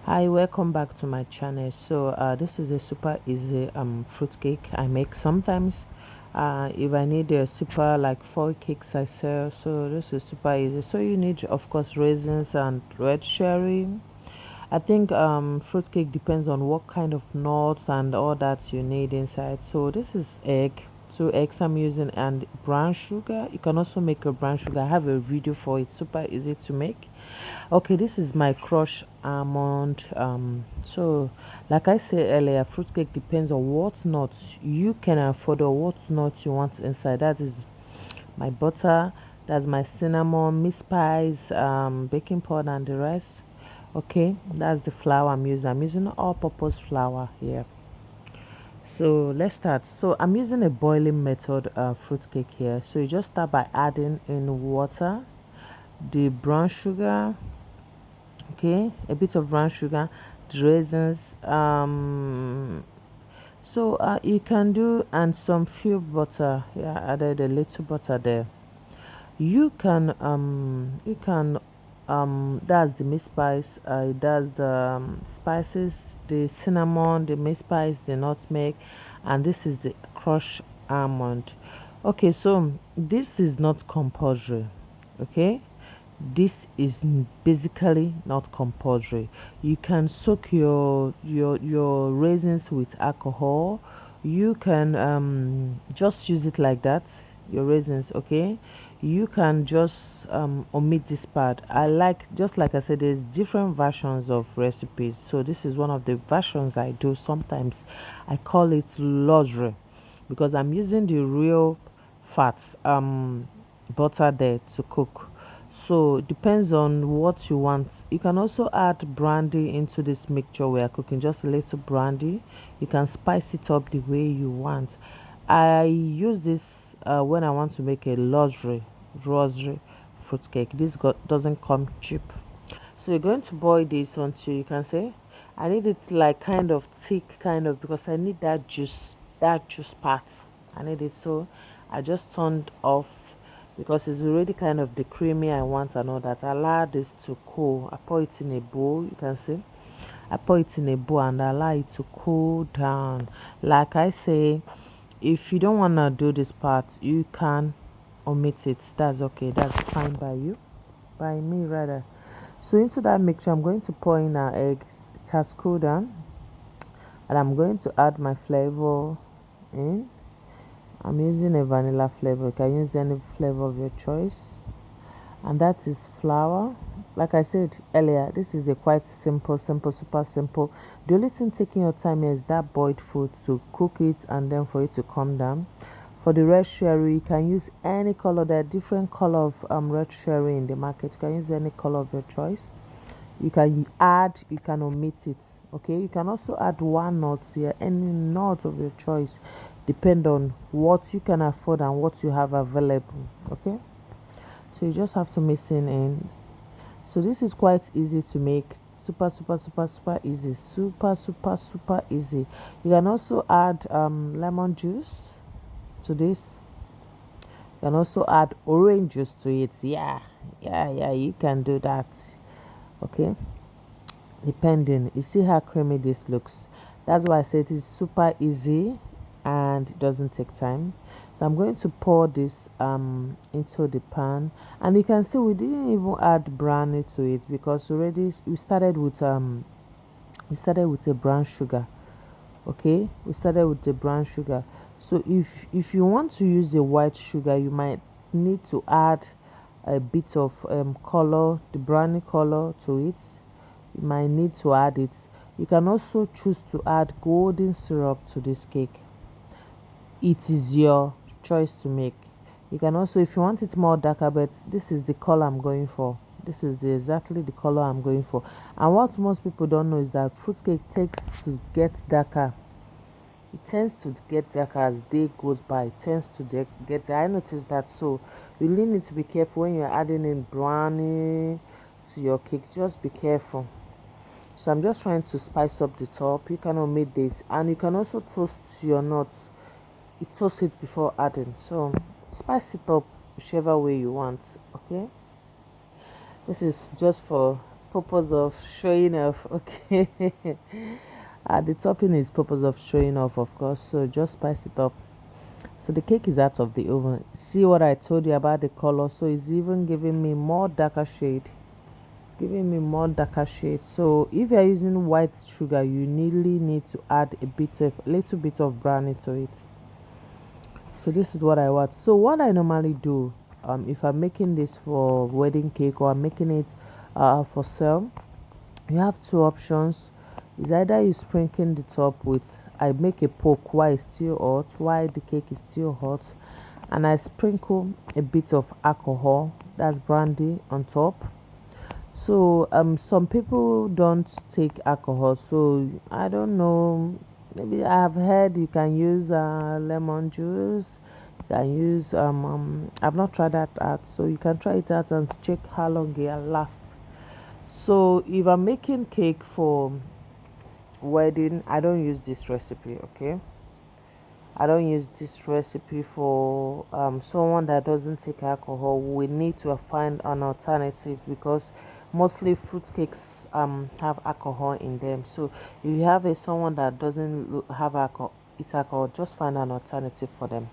Hi, welcome back to my channel. This is a super easy fruit cake I make sometimes. If I need a super like four cakes I sell, so this is super easy. So you need, of course, raisins and red cherry. I think fruit cake depends on what kind of nuts and all that you need inside. So this is egg, two eggs I'm using, and brown sugar. You can also make a brown sugar. I have a video for it, super easy to make. Okay, this is my crushed almond. Like I said earlier, fruitcake depends on what nuts you can afford or what nuts you want inside. That is my butter, that's my cinnamon, meat spice, baking powder, and the rest. Okay, that's the flour I'm using. I'm using all-purpose flour here. So let's start. So I'm using a boiling method fruit cake here. So you just start by adding in water, the brown sugar, okay, a bit of brown sugar, the raisins, you can do, and some few butter. Yeah, I added a little butter there. You can that's the meat spice, that's the spices, the cinnamon, the meat spice, the nutmeg, and this is the crushed almond. Okay, so this is not compulsory. Okay, this is basically not compulsory. You can soak your raisins with alcohol. You can just use it like that, your raisins. Okay, you can just omit this part. I like, just like I said, there's different versions of recipes, so this is one of the versions I do. Sometimes I call it luxury because I'm using the real fats butter there to cook. So depends on what you want. You can also add brandy into this mixture we are cooking, just a little brandy. You can spice it up the way you want. I use this when I want to make a luxury fruit cake. This doesn't come cheap. So you're going to boil this until you can say, I need it like kind of thick, kind of, because I need that juice part. I need it. So I just turned off because it's already kind of the creamy I want and all that. I allow this to cool. I pour it in a bowl. You can see. I pour it in a bowl and allow it to cool down. Like I say, if you don't want to do this part, you can omit it. That's okay. That's fine by you, by me rather. So into that mixture, I'm going to pour in our eggs. It has cooled down, and I'm going to add my flavor in. I'm using a vanilla flavor. You can use any flavor of your choice, and that is flour. Like I said earlier, this is a quite simple, super simple. The only thing taking your time is that boiled food to cook it and then for it to come down. For the red cherry, you can use any color. There are different color of red cherry in the market. You can use any color of your choice. You can add, you can omit it. Okay, you can also add walnuts here, any nut of your choice, depend on what you can afford and what you have available. Okay, so you just have to mix it in. So this is quite easy to make, super easy, super easy. You can also add lemon juice to this. You can also add orange juice to it. Yeah, you can do that. Okay, depending. You see how creamy this looks. That's why I said it is super easy and it doesn't take time. So I'm going to pour this into the pan, and you can see we didn't even add brownie to it because already we started with a brown sugar. Okay, we started with the brown sugar. So if you want to use the white sugar, you might need to add a bit of color, the brownie color to it. You might need to add it. You can also choose to add golden syrup to this cake. It is your choice to make. You can also, if you want it more darker, but this is the color I'm going for. This is exactly the color I'm going for. And what most people don't know is that fruitcake takes to get darker. It tends to get darker as day goes by. It tends to get. I noticed that. So you really need to be careful when you're adding in brownie to your cake. Just be careful. So I'm just trying to spice up the top. You can omit this, and you can also toast your nuts. You toast it before adding. So spice it up whichever way you want. Okay. This is just for purpose of showing off. Okay. The topping is purpose of showing off, of course. So just spice it up. So the cake is out of the oven. See what I told you about the color? So it's even giving me more darker shade. It's giving me more darker shade. So if you're using white sugar, you nearly need to add a little bit of brownie to it. So this is what I want. So what I normally do, if I'm making this for wedding cake or I'm making it for sale, you have two options. Is either you sprinkle the top with, I make a poke while it's still hot, while the cake is still hot, and I sprinkle a bit of alcohol, that's brandy, on top. So some people don't take alcohol, so I don't know. Maybe I've heard you can use lemon juice. You can use I've not tried that out, so you can try it out and check how long it lasts. So if I'm making cake for wedding, I don't use this recipe. Okay, I don't use this recipe for someone that doesn't take alcohol. We need to find an alternative because mostly fruit cakes have alcohol in them. So if you have a someone that doesn't have alcohol, it's alcohol, just find an alternative for them.